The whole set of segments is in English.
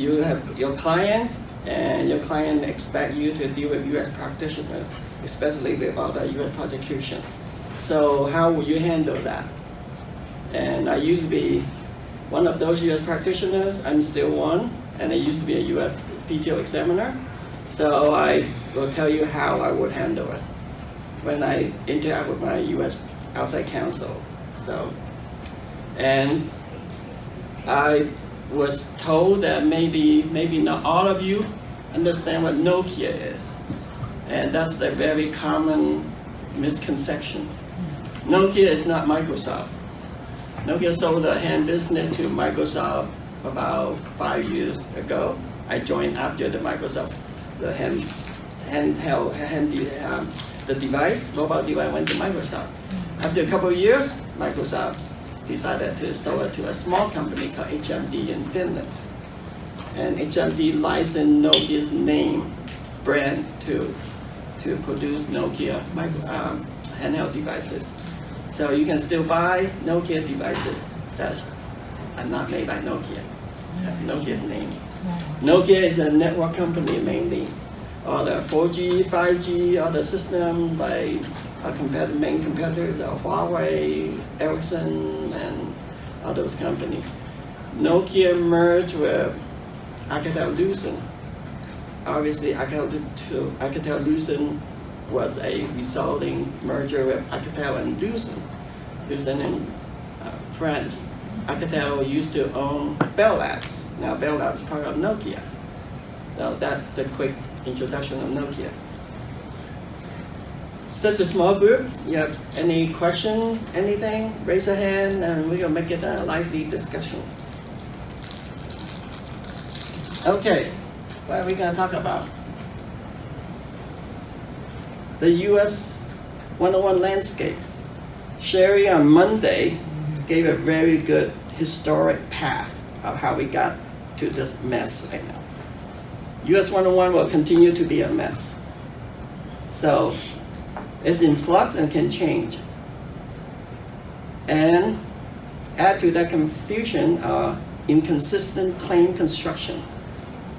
you have your client, and your client expect you to deal with U.S. practitioner, especially about the U.S. prosecution. So how would you handle that? And I used to be one of those U.S. practitioners. I'm still one, and I used to be a U.S. PTO examiner. So I will tell you how I would handle it when I interact with my U.S. outside counsel. So, and I was told that maybe not all of you understand what Nokia is. And that's the very common misconception. Nokia is not Microsoft. Nokia sold the hand business to Microsoft about 5 years ago. I joined after the Microsoft, the the device, mobile device went to Microsoft. After a couple of years, Microsoft decided to sell it to a small company called HMD in Finland. And HMD licensed Nokia's name, brand to produce Nokia handheld devices. So you can still buy Nokia devices that are not made by Nokia, have Nokia's name. Nokia is a network company mainly. All the 4G, 5G, all the systems like our main competitors are Huawei, Ericsson, and all those companies. Nokia merged with Alcatel-Lucent. Obviously, Alcatel-Lucent was a resulting merger with Alcatel and Lucent. Lucent in France. Alcatel used to own Bell Labs. Now Bell Labs is part of Nokia. So that's the quick introduction of Nokia. Such a small group, you have any question, anything, raise your hand and we're gonna make it a lively discussion. Okay, what are we gonna talk about? The US 101 landscape. Sherry on Monday gave a very good historic path of how we got to this mess right now. US 101 will continue to be a mess. So it's in flux and can change. And add to that confusion, inconsistent claim construction,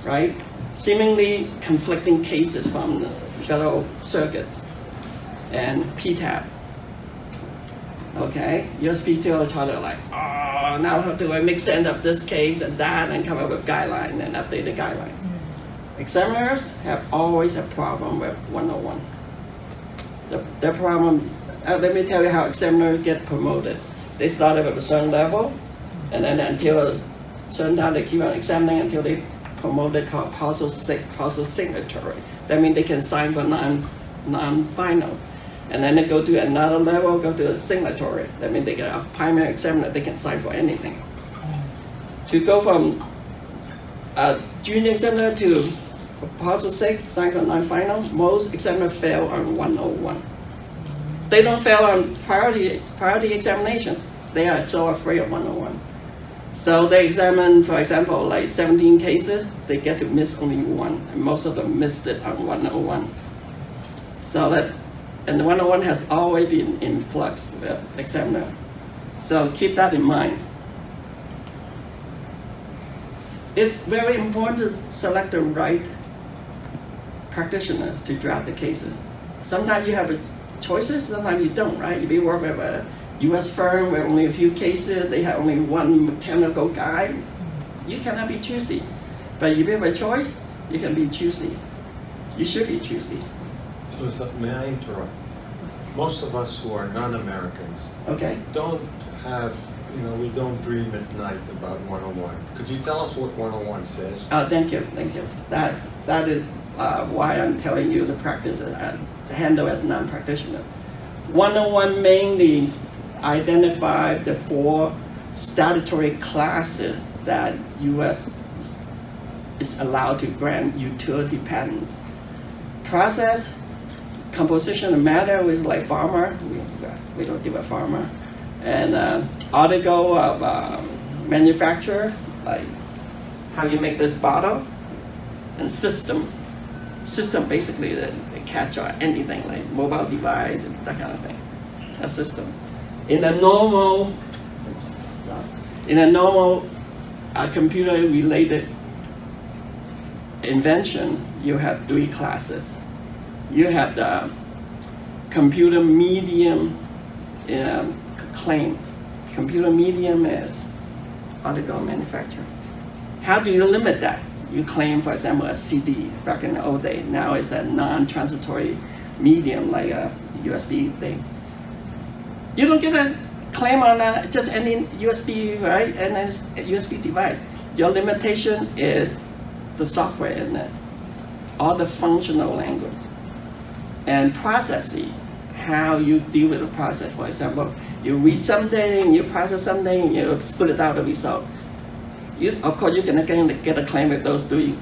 right? Seemingly conflicting cases from the federal circuits and PTAB. Okay, USPTO try to like, oh, now how do I make sense of this case and that and come up with guidelines and update the guidelines. Examiners have always a problem with 101. The problem, let me tell you how examiners get promoted. They started at a certain level, and then until a certain time they keep on examining until they promoted called partial signatory. That means they can sign for non-final. And then they go to another level, go to a signatory. That means they get a primary examiner, they can sign for anything. To go from a junior examiner to a partial sig, sign for non-final, most examiners fail on 101. They don't fail on priority examination. They are so afraid of 101. So they examine, for example, like 17 cases, they get to miss only one, and most of them missed it on 101. So that, and the 101 has always been in flux with the examiner. So keep that in mind. It's very important to select the right practitioner to draft the cases. Sometimes you have choices, sometimes you don't, right? If you work with a US firm with only a few cases, they have only one mechanical guy, you cannot be choosy. But if you have a choice, you can be choosy. You should be choosy. May I interrupt? Most of us who are non-Americans don't have, we don't dream at night about 101. Could you tell us what 101 says? Oh, thank you. That is why I'm telling you the practice and the handle as non-practitioner. 101 mainly identify the 4 statutory classes that U.S. is allowed to grant utility patents. Process, composition of matter, which is like pharma, we don't deal with pharma, and article of manufacture, like how you make this bottle, and system basically the catch on anything like mobile device and that kind of thing, a system. In a normal computer-related invention, you have 3 classes. You have the computer medium claim. Computer medium is article manufacturer. How do you limit that? You claim, for example, a CD back in the old day. Now it's a non-transitory medium like a USB thing. You don't get a claim on just any USB, right? And then a USB device. Your limitation is the software in it, all the functional language, and processing, how you deal with the process. For example, you read something, you process something, you spit it out the result. Of course, you can get a claim with those three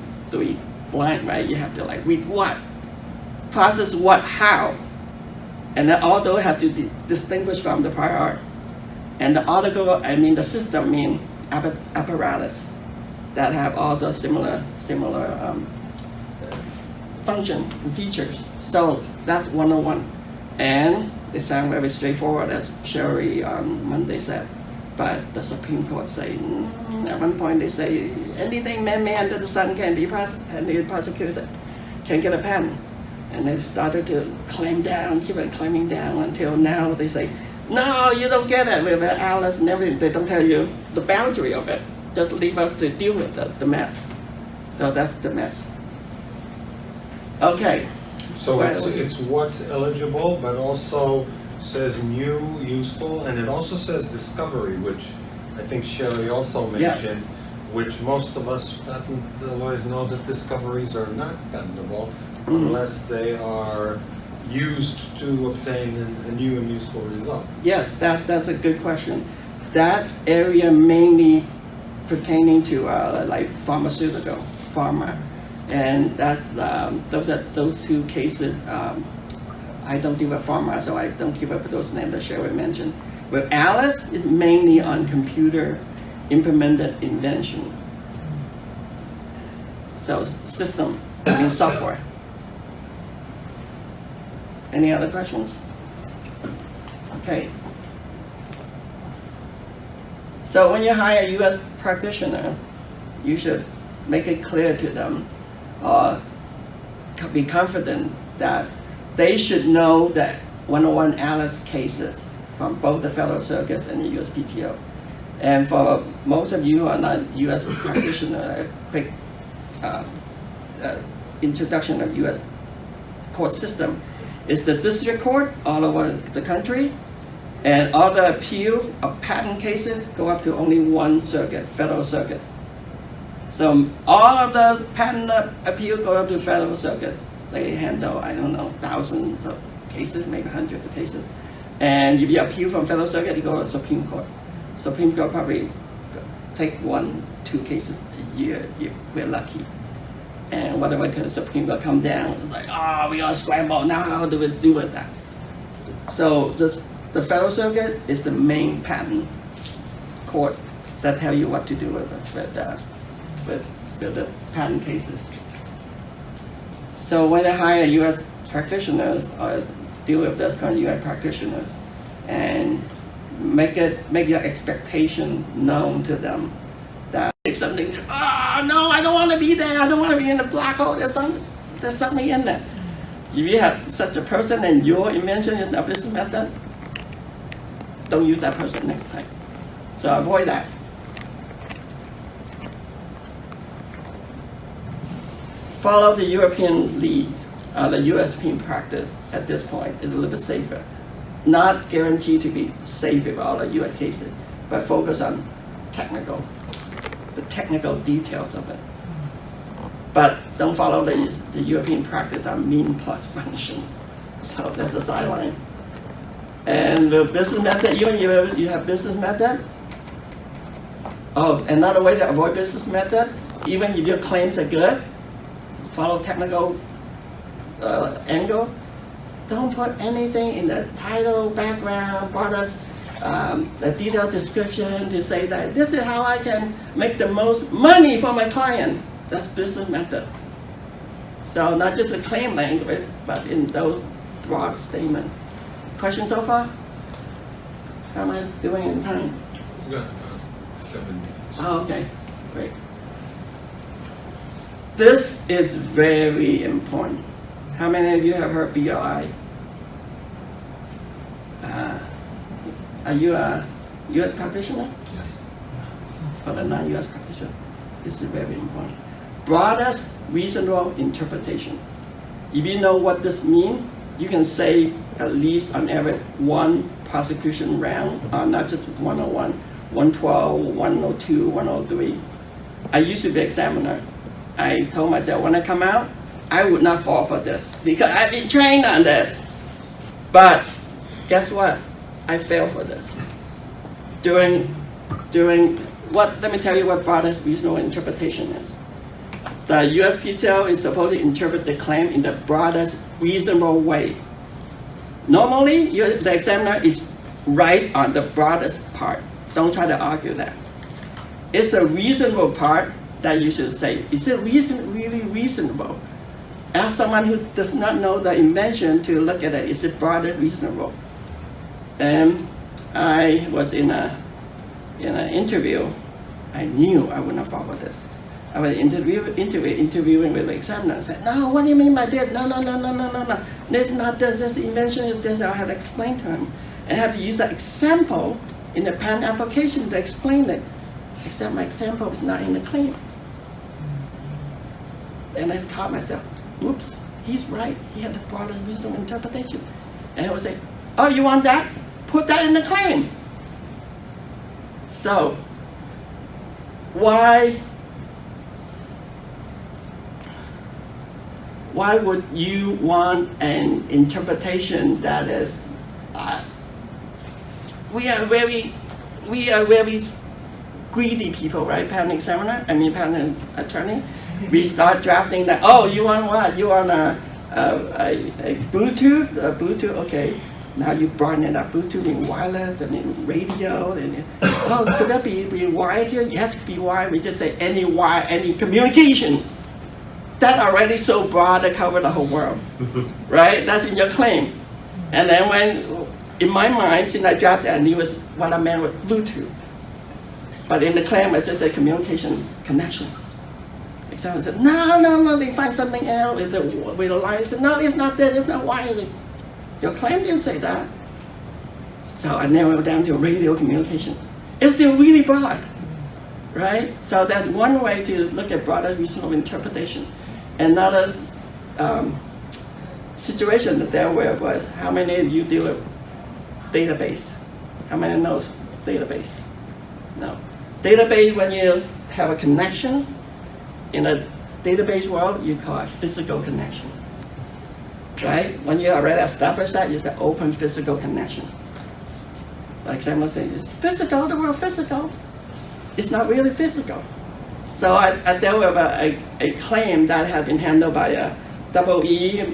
lines, right? You have to like read what, process what, how, and then all those have to be distinguished from the prior art. And the article, the system mean apparatus that have all the similar function and features. So that's 101. And it sounds very straightforward, as Sherry on Monday said. But the Supreme Court say, at one point they say, anything man-made under the sun can be prosecuted, can get a patent. And they started to climb down, keep on climbing down until now they say, no, you don't get it with Alice and everything. They don't tell you the boundary of it. Just leave us to deal with the mess. So that's the mess. Okay. So it's what's eligible, but also says new, useful, and it also says discovery, which I think Sherry also mentioned, which most of us patent lawyers know that discoveries are not patentable unless they are used to obtain a new and useful result. Yes, that's a good question. That area mainly pertaining to like pharmaceutical, pharma, and that those 2 cases. I don't deal with pharma, so I don't keep up with those names that Sherry mentioned. But Alice is mainly on computer implemented invention. So system, software. Any other questions? Okay. So when you hire a U.S. practitioner, you should make it clear to them, be confident that they should know that 101 Alice cases from both the Federal Circuits and the USPTO. And for most of you who are not U.S. practitioner, a quick introduction of U.S. court system is the district court all over the country, and all the appeal of patent cases go up to only 1 circuit, Federal Circuit. So all of the patent appeal go up to Federal Circuit. They handle, I don't know, thousands of cases, maybe hundreds of cases. And if you appeal from Federal Circuit, you go to the Supreme Court. Supreme Court probably take 1-2 cases a year if we're lucky. And whatever the Supreme Court come down, it's like, we all scramble, now how do we do with that? So the Federal Circuit is the main patent court that tell you what to do with the patent cases. So when I hire U.S. practitioners or deal with the current U.S. practitioners, and make your expectation known to them that something, no, I don't want to be there. I don't want to be in the black hole. There's something in there. If you have such a person and your invention is not business method, don't use that person next time. So avoid that. Follow the European lead. The European practice at this point is a little bit safer. Not guaranteed to be safe with all the U.S. cases, but focus on the technical details of it. But don't follow the European practice on mean plus function. So that's a sideline. And the business method, you have business method. Another way to avoid business method, even if your claims are good, follow technical angle. Don't put anything in the title, background, products, a detailed description to say that this is how I can make the most money for my client. That's business method. So not just a claim language, but in those broad statements. Questions so far? How am I doing in time? We've got about 7 minutes. Okay, great. This is very important. How many of you have heard BLI? Are you a U.S. practitioner? Yes. For the non-U.S. practitioner, this is very important. Broadest reasonable interpretation. If you know what this means, you can say at least on average one prosecution round, not just 101, 112, 102, 103. I used to be examiner. I told myself when I come out, I would not fall for this because I've been trained on this. But guess what? I failed for this. During what? Let me tell you what broadest reasonable interpretation is. The USPTO is supposed to interpret the claim in the broadest reasonable way. Normally, the examiner is right on the broadest part. Don't try to argue that. It's the reasonable part that you should say. Is it really reasonable? Ask someone who does not know the invention to look at it. Is it broadly reasonable? And I was in an interview. I knew I would not follow this. I was interviewing with the examiner. I said, no, what do you mean by this? No. This is not this. This invention is this. I had to explain to him. And I have to use an example in the patent application to explain it. Except my example is not in the claim. And I caught myself, oops, he's right. He had the broadest reasonable interpretation. And I would say, oh, you want that? Put that in the claim. So, why would you want an interpretation that is, we are very greedy people, right? Patent attorney. We start drafting that, oh, you want what? You want a Bluetooth? A Bluetooth, okay. Now you broaden it up, Bluetooth in wireless and in radio. And oh, could that be wired here? Yes, it could be wired. We just say any wire, any communication. That already so broad to cover the whole world, right? That's in your claim. And then when, in my mind, since I drafted, I knew what I meant with Bluetooth. But in the claim, I just say communication connection. Examiner said, no, they find something else with the line. I said, no, it's not that, it's not wired. Your claim didn't say that. So I narrowed it down to radio communication. It's still really broad, right? So that's one way to look at broader reasonable interpretation. Another situation that there was, how many of you deal with database? How many knows database? No. Database, when you have a connection, in a database world, you call it physical connection. Right? When you already established that, you say open physical connection. Like someone says, it's physical, the word physical. It's not really physical. So I dealt with a claim that had been handled by a EE,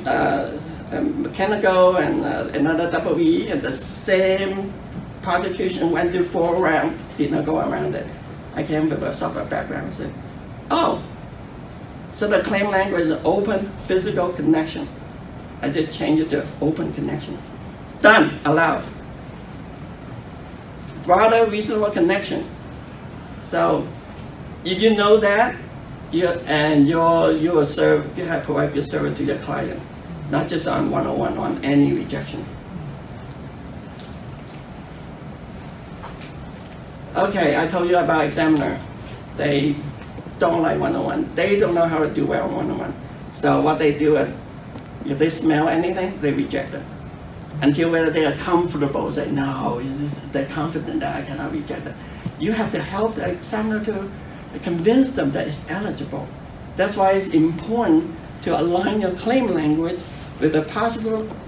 mechanical, and another EE, and the same prosecution went through 4 rounds, did not go around it. I came with a software background and said, oh, so the claim language is open physical connection. I just changed it to open connection. Done, allowed. Broader reasonable connection. So if you know that, you will serve, you have provided your service to your client, not just on 101, on any rejection. Okay, I told you about examiner. They don't like 101. They don't know how to do well on 101. So what they do is, if they smell anything, they reject it. Until whether they are comfortable, say, no, they're confident that I cannot reject it. You have to help the examiner to convince them that it's eligible. That's why it's important to align your claim language with the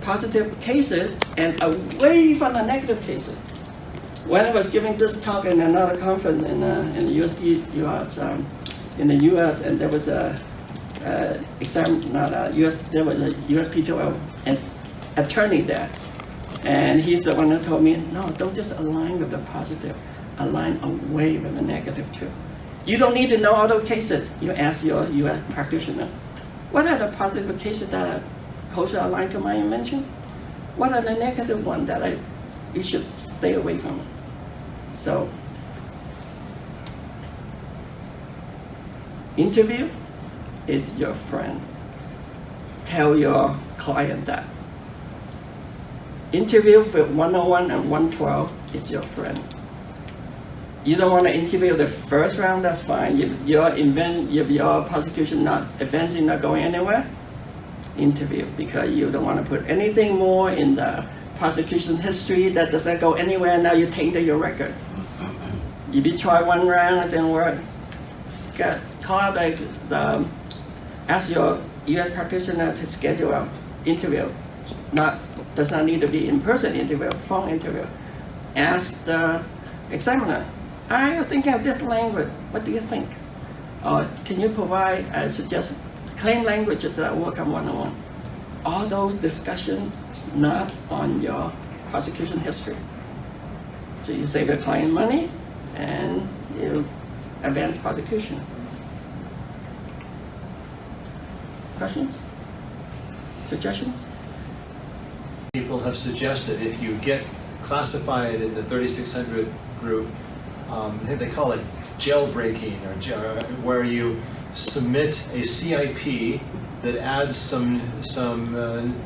positive cases and away from the negative cases. When I was giving this talk in another conference in the US, and there was a USPTO attorney there, and he's the one that told me, no, don't just align with the positive, align away with the negative too. You don't need to know all those cases. You ask your US practitioner, what are the positive cases that are closely aligned to my invention? What are the negative ones that you should stay away from? So, interview, is your friend. Tell your client that. Interview with 101 and 112 is your friend. You don't want to interview the first round, that's fine. If your prosecution not advancing, not going anywhere, interview, because you don't want to put anything more in the prosecution history that doesn't go anywhere. Now you tainted your record. If you try one round, it didn't work. Ask your U.S. practitioner to schedule an interview. Does not need to be in-person interview, phone interview. Ask the examiner, I was thinking of this language, what do you think? Or can you provide a suggestion? Claim language that work on 101. All those discussions not on your prosecution history. So you save your client money and you advance prosecution. Questions? Suggestions? People have suggested if you get classified in the 3600 group, I think they call it jailbreaking, or where you submit a CIP that adds some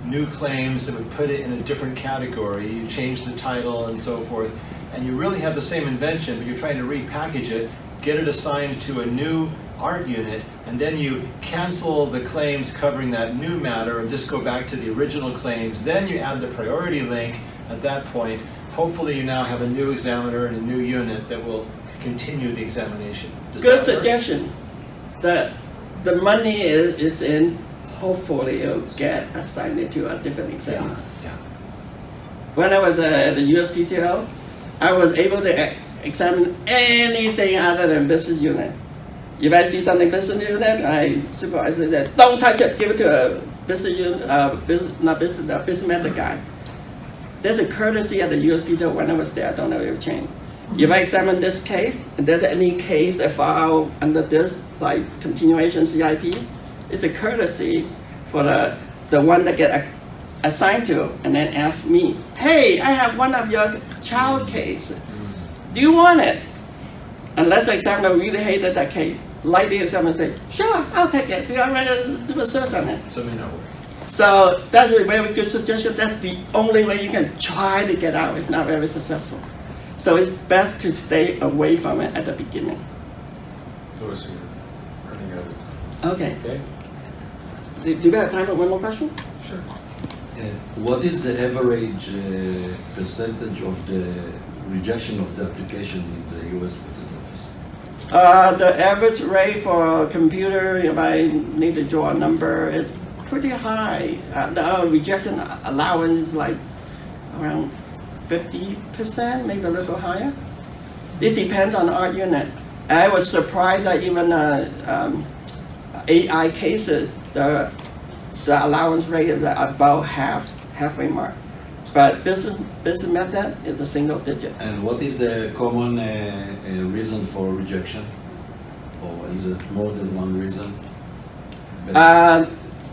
new claims that would put it in a different category. You change the title and so forth, and you really have the same invention, but you're trying to repackage it, get it assigned to a new art unit, and then you cancel the claims covering that new matter and just go back to the original claims. Then you add the priority link at that point. Hopefully you now have a new examiner and a new unit that will continue the examination. Good suggestion. The money is in, hopefully you'll get assigned to a different examiner. Yeah. When I was at the USPTO, I was able to examine anything other than business unit. If I see something business unit, I supervisor said, don't touch it, give it to a business unit, the business method guy. There's a courtesy at the USPTO when I was there, I don't know if it changed. If I examine this case, and there's any case that fall under this, like continuation CIP, it's a courtesy for the one that get assigned to, and then ask me, hey, I have one of your child cases. Do you want it? Unless the examiner really hated that case, likely the examiner say, sure, I'll take it, because I'm ready to do a search on it. So may not work. So that's a very good suggestion. That's the only way you can try to get out. It's not very successful. So it's best to stay away from it at the beginning. Those who are running out of time. Okay. Do we have time for one more question? Sure. What is the average percentage of the rejection of the application in the U.S. Patent Office? The average rate for a computer, if I need to draw a number, is pretty high. The rejection allowance is like around 50%, maybe a little higher. It depends on the art unit. I was surprised that even AI cases, the allowance rate is about halfway mark. But business method is a single digit. And what is the common reason for rejection? Or is it more than one reason?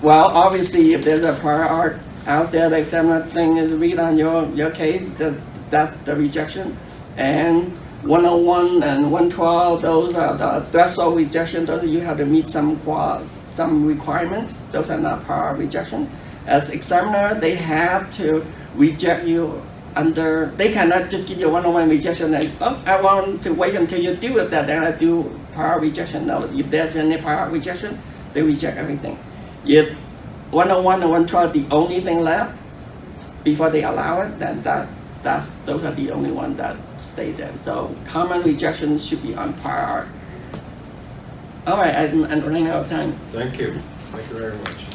Well, obviously, if there's a prior art out there, the examiner thing is read on your case, that's the rejection. And 101 and 112, those are the threshold rejection. Those you have to meet some requirements. Those are not prior rejection. As examiner, they have to reject you under, they cannot just give you a 101 rejection and, oh, I want to wait until you deal with that, then I do prior rejection. No, if there's any prior rejection, they reject everything. If 101 and 112 the only thing left before they allow it, then those are the only ones that stay there. So common rejection should be on prior art. All right, I'm running out of time. Thank you. Thank you very much.